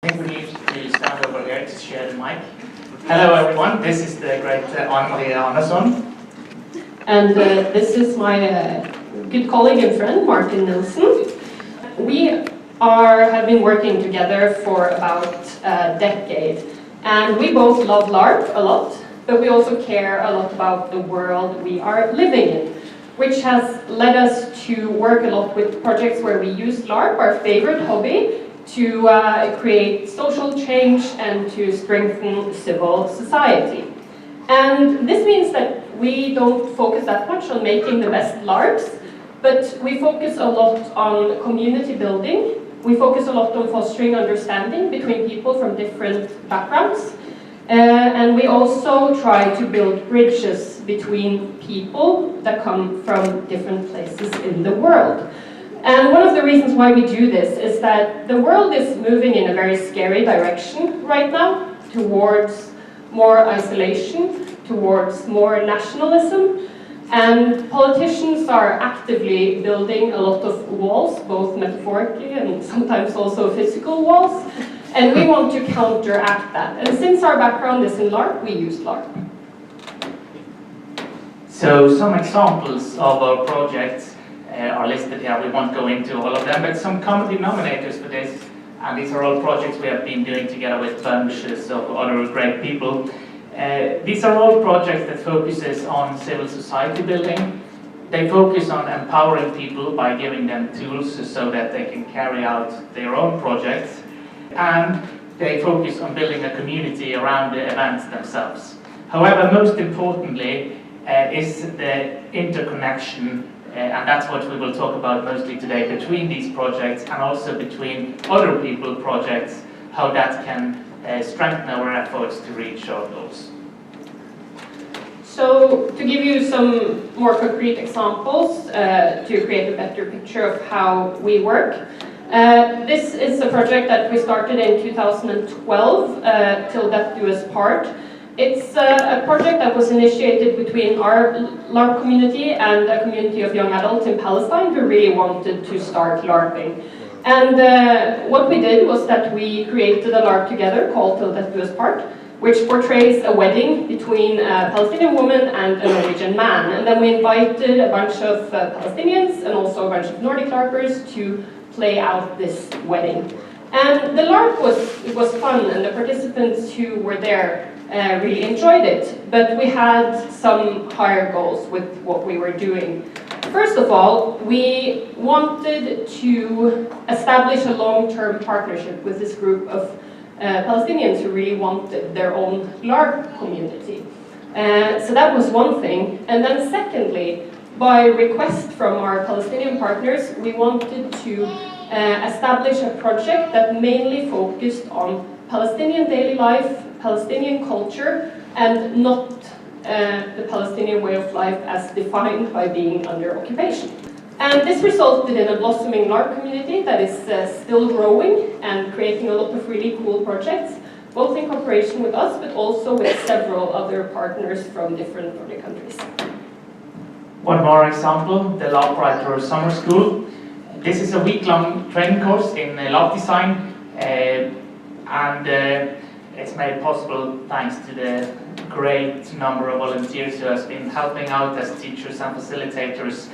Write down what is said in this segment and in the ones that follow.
I think we need to stand over here to share the mic. Hello everyone, this is the great Anne-Marie Andersson. And this is my good colleague and friend, Martin Nielsen. We have been working together for about a decade. And we both love Larp a lot, but we also care a lot about the world we are living in, which has led us to work a lot with projects where we use Larp, our favorite hobby, to create social change and to strengthen civil society. And this means that we don't focus that much on making the best Larps, but we focus a lot on community building. We focus a lot on fostering understanding between people from different backgrounds. And we also try to build bridges between people that come from different places in the world. And one of the reasons why we do this is that the world is moving in a very scary direction right now, towards more isolation, towards more nationalism, and politicians are actively building a lot of walls, both metaphorically and sometimes also physical walls, and we want to counteract that. And since our background is in Larp, we use Larp. So some examples of our projects are listed here. We won't go into all of them, but some common denominators for this, and these are all projects we have been doing together with bunches of other great people. These are all projects that focuses on civil society building. They focus on empowering people by giving them tools so that they can carry out their own projects, and they focus on building a community around the events themselves. However, most importantly is the interconnection, and that's what we will talk about mostly today, between these projects and also between other people projects, how that can strengthen our efforts to reach our goals. So, to give you some more concrete examples to create a better picture of how we work, this is a project that we started in 2012, Till Death Do Us Part. It's a project that was initiated between our Larp community and a community of young adults in Palestine who really wanted to start LARPing. And what we did was that we created a Larp together called Till Death Do Us Part, which portrays a wedding between a Palestinian woman and a Norwegian man. And then we invited a bunch of Palestinians and also a bunch of Nordic LARPers to play out this wedding. And the Larp was fun, and the participants who were there really enjoyed it. But we had some higher goals with what we were doing. First of all, we wanted to establish a long-term partnership with this group of Palestinians who really wanted their own Larp community. So that was one thing. And then secondly, by request from our Palestinian partners, we wanted to establish a project that mainly focused on Palestinian daily life, Palestinian culture, and not the Palestinian way of life as defined by being under occupation. And this resulted in a blossoming Larp community that is still growing and creating a lot of really cool projects, both in cooperation with us, but also with several other partners from different Nordic countries. One more example, the Larpwriter Summer School. This is a week-long training course in Larp design, and it's made possible thanks to the great number of volunteers who has been helping out as teachers and facilitators.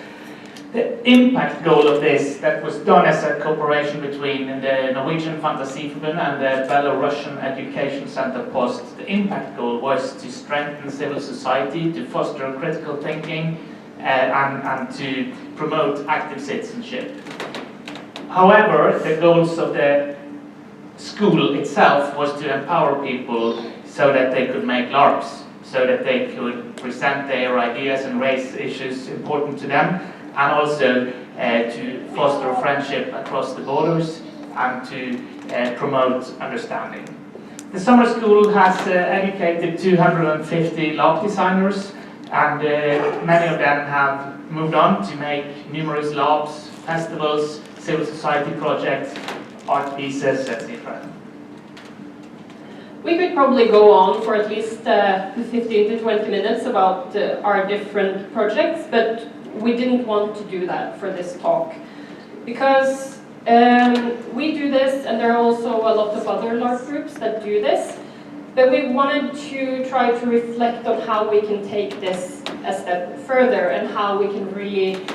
The impact goal of this, that was done as a cooperation between the Norwegian Fantasiforbund and the Belarussian Education Center Post. The impact goal was to strengthen civil society, to foster critical thinking, and to promote active citizenship. However, the goals of the school itself was to empower people so that they could make LARPs, so that they could present their ideas and raise issues important to them, and also to foster friendship across the borders and to promote understanding. The summer school has educated 250 Larp designers, and many of them have moved on to make numerous Larps, festivals, civil society projects, art pieces, etc. We could probably go on for at least 15 to 20 minutes about our different projects, but we didn't want to do that for this talk, because We do this, and there are also a lot of other Larp groups that do this. But we wanted to try to reflect on how we can take this a step further and how we can really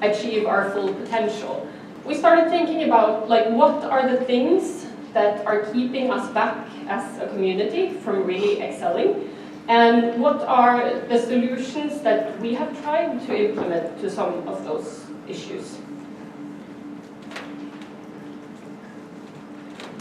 achieve our full potential. We started thinking about what are the things that are keeping us back as a community from really excelling, and what are the solutions that we have tried to implement to some of those issues.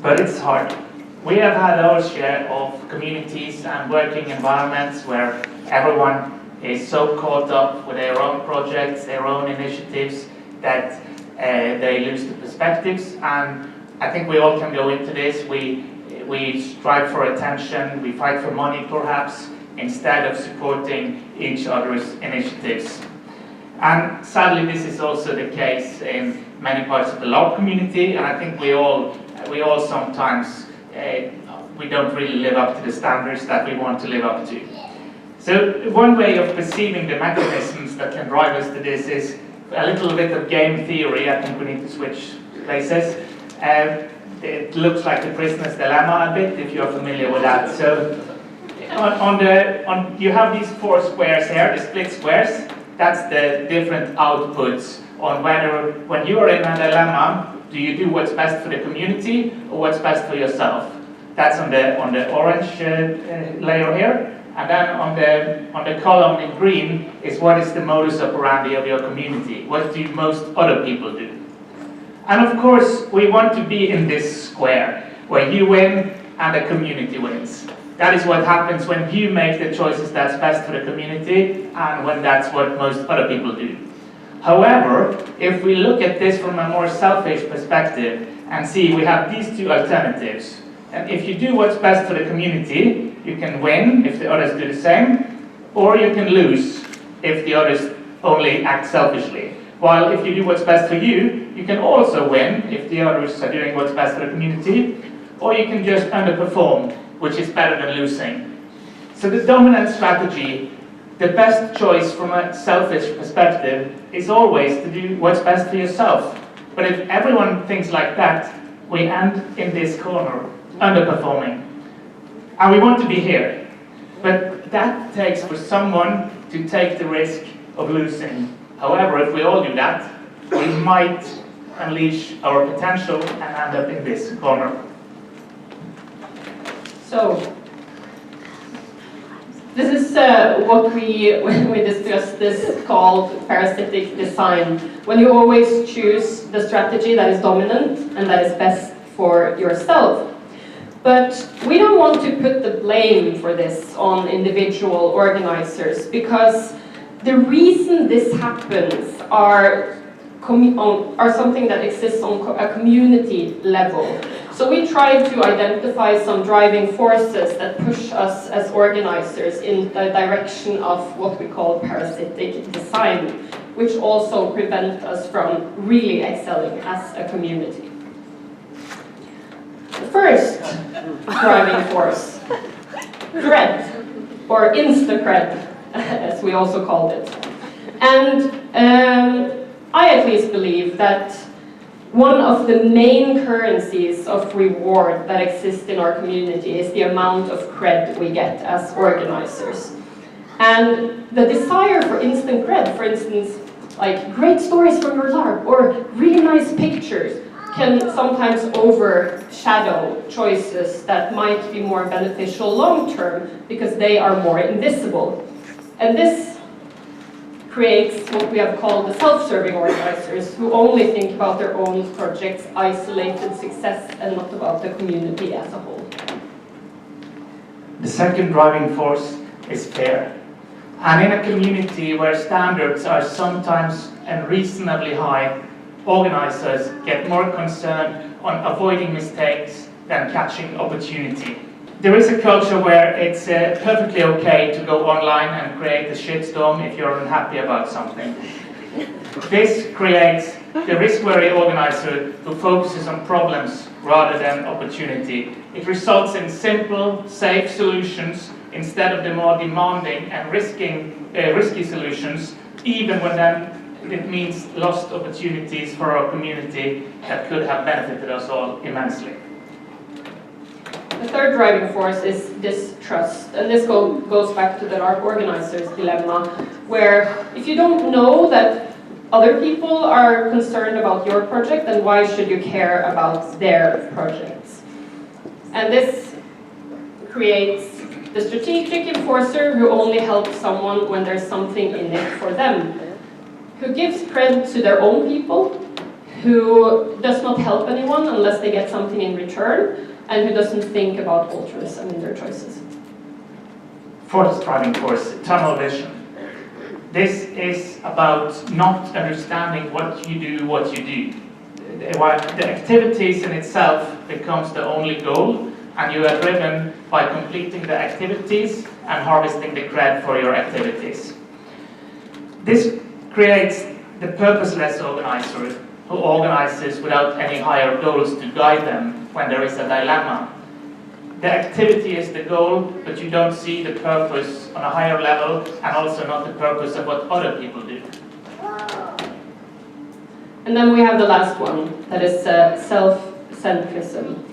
But it's hard. We have had our share of communities and working environments where everyone is so caught up with their own projects, their own initiatives, that they lose the perspectives. And I think we all can go into this. We strive for attention, we fight for money perhaps, instead of supporting each other's initiatives. And sadly, this is also the case in many parts of the Larp community, and I think we all sometimes we don't really live up to the standards that we want to live up to. So one way of perceiving the mechanisms that can drive us to this is a little bit of game theory. I think we need to switch places. It looks like the prisoner's dilemma a bit, if you're familiar with that. So you have these four squares here, the split squares. That's the different outputs on whether, when you are in a dilemma, do you do what's best for the community or what's best for yourself? That's on the orange layer here. And then on the column in green is what is the modus operandi of your community. What do most other people do? And of course, we want to be in this square where you win and the community wins. That is what happens when you make the choices that's best for the community and when that's what most other people do. However, if we look at this from a more selfish perspective and see we have these two alternatives, and if you do what's best for the community, you can win if the others do the same, or you can lose if the others only act selfishly. While if you do what's best for you, you can also win if the others are doing what's best for the community, or you can just underperform, which is better than losing. So the dominant strategy, the best choice from a selfish perspective, is always to do what's best for yourself. But if everyone thinks like that, we end in this corner, underperforming. And we want to be here. But that takes for someone to take the risk of losing. However, if we all do that, we might unleash our potential and end up in this corner. So, this is what we discussed, this called parasitic design. When you always choose the strategy that is dominant and that is best for yourself. But we don't want to put the blame for this on individual organizers, because the reason this happens are something that exists on a community level. So we try to identify some driving forces that push us as organizers in the direction of what we call parasitic design, which also prevent us from really excelling as a community. The first driving force, cred, or insta-cred, as we also called it. And I at least believe that one of the main currencies of reward that exist in our community is the amount of cred we get as organizers. And the desire for instant cred, for instance, like great stories from your Larp or really nice pictures, can sometimes overshadow choices that might be more beneficial long-term because they are more invisible. And this creates what we have called the self-serving organizers, who only think about their own project's isolated success and not about the community as a whole. The second driving force is fear. And in a community where standards are sometimes unreasonably high, organizers get more concerned on avoiding mistakes than catching opportunity. There is a culture where it's perfectly okay to go online and create a shitstorm if you're unhappy about something. This creates the risk-wary organizer who focuses on problems rather than opportunity. It results in simple, safe solutions instead of the more demanding and risky solutions, even when then it means lost opportunities for our community that could have benefited us all immensely. The third driving force is distrust, and this goes back to the Larp organizer's dilemma, where if you don't know that other people are concerned about your project, then why should you care about their projects? And this creates the strategic enforcer who only helps someone when there's something in it for them, who gives credit to their own people, who does not help anyone unless they get something in return, and who doesn't think about altruism in their choices. Fourth driving force, tunnel vision. This is about not understanding what you do. The activities in itself becomes the only goal, and you are driven by completing the activities and harvesting the cred for your activities. This creates the purposeless organizer who organizes without any higher goals to guide them when there is a dilemma. The activity is the goal, but you don't see the purpose on a higher level, and also not the purpose of what other people do. And then we have the last one, that is self-centrism.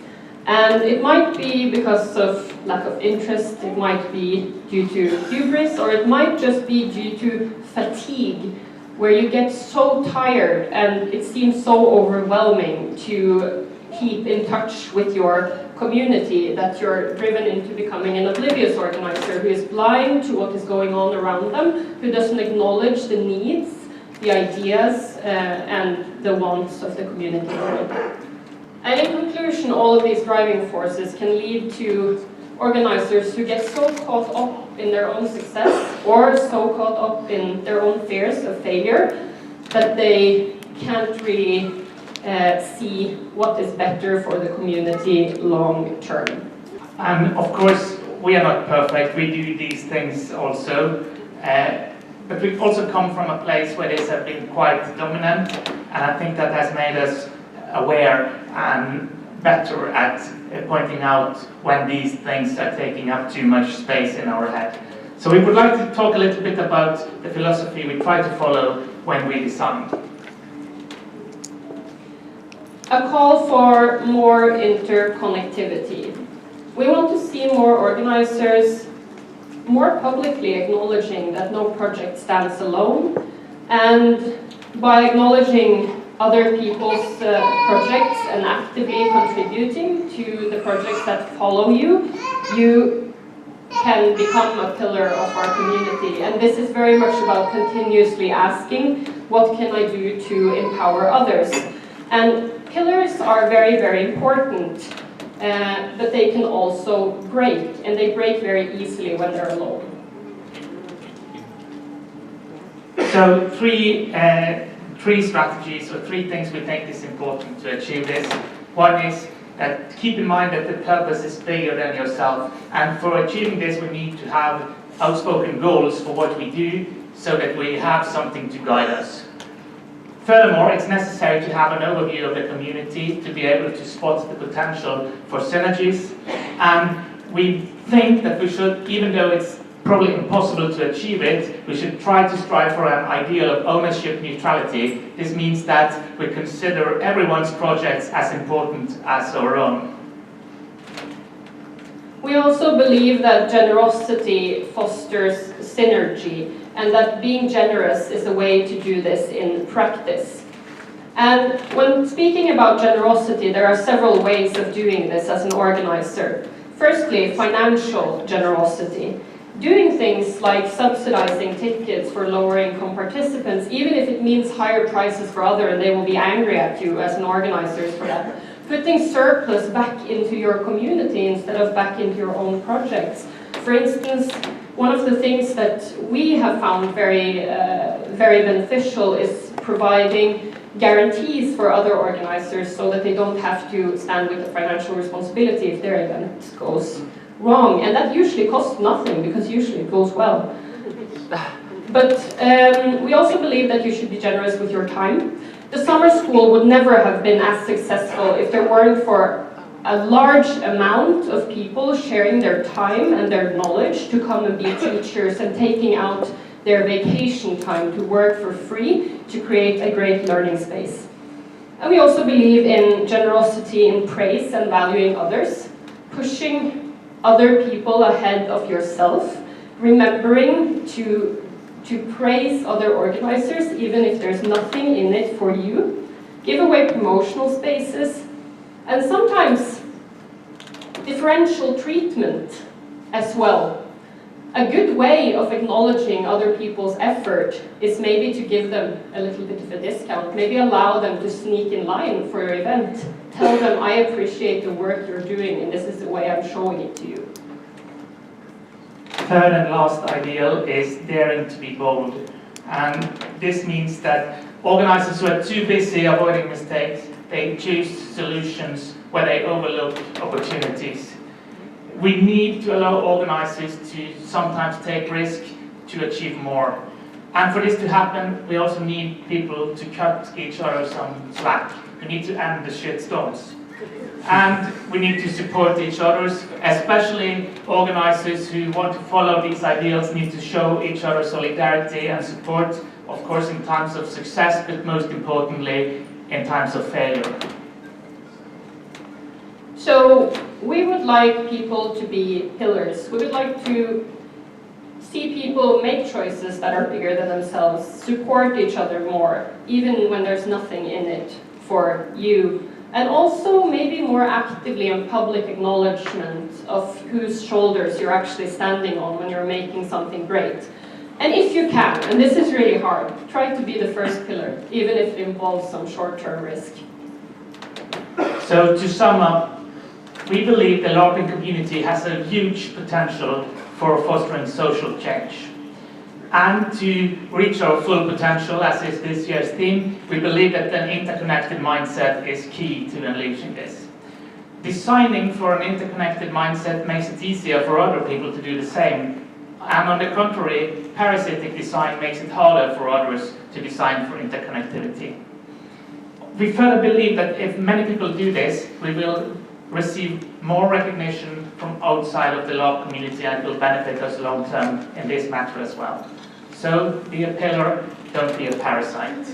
And it might be because of lack of interest, it might be due to hubris, or it might just be due to fatigue, where you get so tired and it seems so overwhelming to keep in touch with your community that you're driven into becoming an oblivious organizer who is blind to what is going on around them, who doesn't acknowledge the needs, the ideas, and the wants of the community. And in conclusion, all of these driving forces can lead to organizers who get so caught up in their own success or so caught up in their own fears of failure that they can't really see what is better for the community long term. And of course, we are not perfect, we do these things also, but we also come from a place where these have been quite dominant, and I think that has made us aware and better at pointing out when these things are taking up too much space in our head. So we would like to talk a little bit about the philosophy we try to follow when we design. A call for more interconnectivity. We want to see more organizers more publicly acknowledging that no project stands alone, and by acknowledging other people's projects and actively contributing to the projects that follow you, you can become a pillar of our community. And this is very much about continuously asking, what can I do to empower others? And pillars are very, very important, but they can also break, and they break very easily when they're alone. So three strategies, or three things we think is important to achieve this. One is that keep in mind that the purpose is bigger than yourself, and for achieving this we need to have outspoken goals for what we do so that we have something to guide us. Furthermore, it's necessary to have an overview of the community to be able to spot the potential for synergies, and we think that we should, even though it's probably impossible to achieve it, we should try to strive for an ideal of ownership neutrality. This means that we consider everyone's projects as important as our own. We also believe that generosity fosters synergy, and that being generous is a way to do this in practice. And when speaking about generosity, there are several ways of doing this as an organizer. Firstly, financial generosity. Doing things like subsidizing tickets for lower income participants, even if it means higher prices for others and they will be angry at you as an organizer for that. Putting surplus back into your community instead of back into your own projects. For instance, one of the things that we have found very beneficial is providing guarantees for other organizers so that they don't have to stand with the financial responsibility if their event goes wrong. And that usually costs nothing, because usually it goes well. But we also believe that you should be generous with your time. The summer school would never have been as successful if there weren't for a large amount of people sharing their time and their knowledge to come and be teachers and taking out their vacation time to work for free to create a great learning space. And we also believe in generosity in praise and valuing others, pushing other people ahead of yourself, remembering to praise other organizers even if there's nothing in it for you, give away promotional spaces, and sometimes differential treatment as well. A good way of acknowledging other people's effort is maybe to give them a little bit of a discount, maybe allow them to sneak in line for your event. Tell them, I appreciate the work you're doing and this is the way I'm showing it to you. Third and last ideal is daring to be bold. And this means that organizers who are too busy avoiding mistakes, they choose solutions where they overlook opportunities. We need to allow organizers to sometimes take risk to achieve more. And for this to happen, we also need people to cut each other some slack. We need to end the shitstorms. And we need to support each other, especially organizers who want to follow these ideals need to show each other solidarity and support, of course, in times of success, but most importantly, in times of failure. So we would like people to be pillars. We would like to see people make choices that are bigger than themselves, support each other more, even when there's nothing in it for you. And also maybe more actively in public acknowledgement of whose shoulders you're actually standing on when you're making something great. And if you can, and this is really hard, try to be the first pillar, even if it involves some short-term risk. So to sum up, we believe the LARPing community has a huge potential for fostering social change. And to reach our full potential, as is this year's theme, we believe that an interconnected mindset is key to unleashing this. Designing for an interconnected mindset makes it easier for other people to do the same. And on the contrary, parasitic design makes it harder for others to design for interconnectivity. We further believe that if many people do this, we will receive more recognition from outside of the LARP community and will benefit us long term in this matter as well. So be a pillar, don't be a parasite.